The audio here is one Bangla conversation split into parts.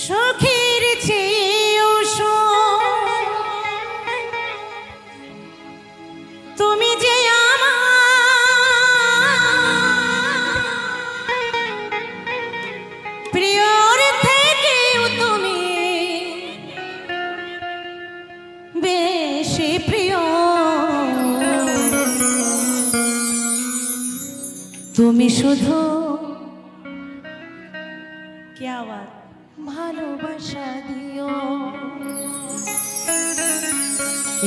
সখীর চেয়েও তুমি যে আমার প্রিয়র থেকেও তুমি বেশি প্রিয়। তুমি শুধু কি আওয়াজ ভালোবাসা দিও।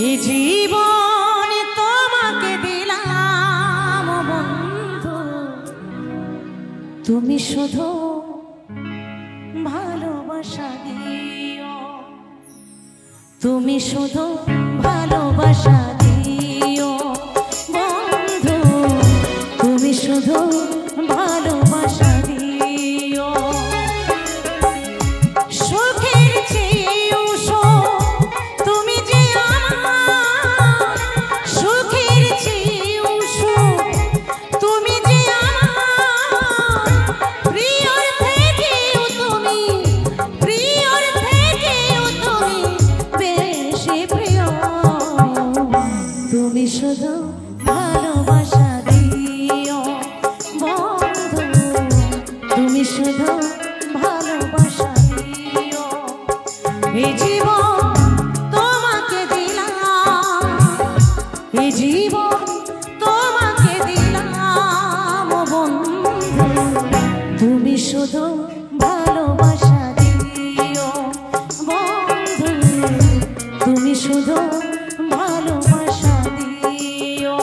এই জীবন তোমাকে দিলাম বন্ধু, তুমি শুধু ভালোবাসা দিও। তুমি শুধু ভালোবাসা দিও বন্ধু, তুমি শুধু ভালোবাসা দিও। সুখের চেয়েও তুমি যে আমার, সুখের চেয়েও তুমি যে আমার প্রিয়র থেকেও তুমি, প্রিয়র থেকেও তুমি বেশি প্রিয়। তুমি শুধু ভালোবাসা দিও বন্ধু, তুমি শুধু ভালোবাসা দিও। এই জীবন তোমাকে দিলাম, এই জীবন তোমাকে দিলাম বন্ধু, তুমি শুধু ভালোবাসা দিও বন্ধু, তুমি শুধু ভালোবাসা দিও।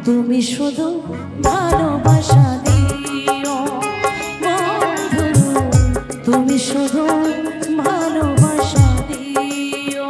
তুমি শুধু ভালোবাসা দিও বন্ধু, তুমি শুধু ভালোবাসা দিও।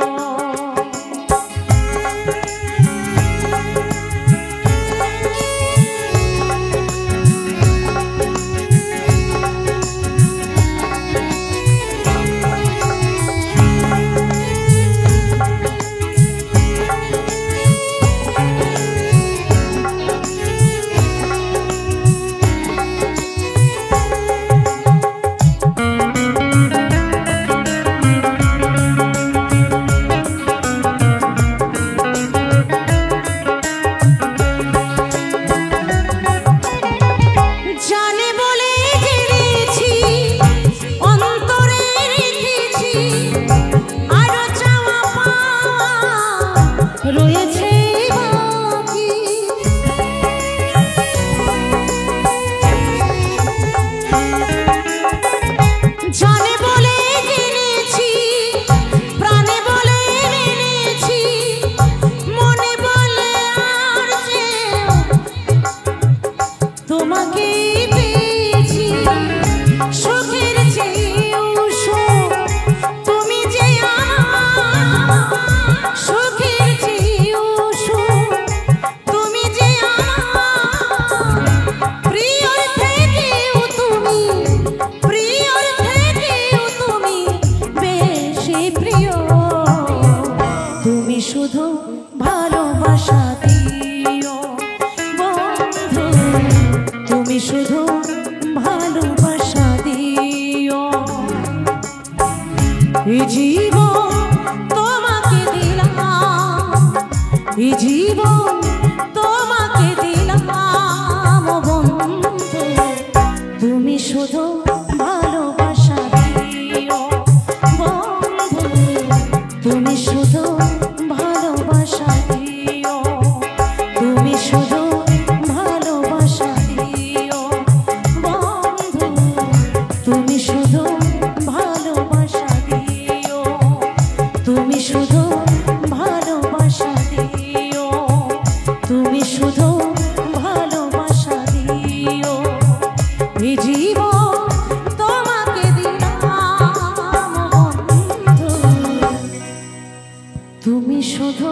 প্রিয় তুমি শুধু ভালোবাসা দিও বন্ধু তুমি শুধু ভালোবাসা দিও এই জীবন তোমাকে দিলাম এই জীবন তোমাকে দিলাম বন্ধু তুমি শুধু ভালোবাসা দিও বন্ধু তুমি শুধু ভালোবাসা দিও তুমি শুধু ভালোবাসা দিও বন্ধু তুমি শুধু ভালোবাসা দিও তুমি শুধু ভালোবাসা দিও তুমি শুধু ভালোবাসা দিও এই জীবন তোমাকে দিলাম বন্ধু তুমি শুধু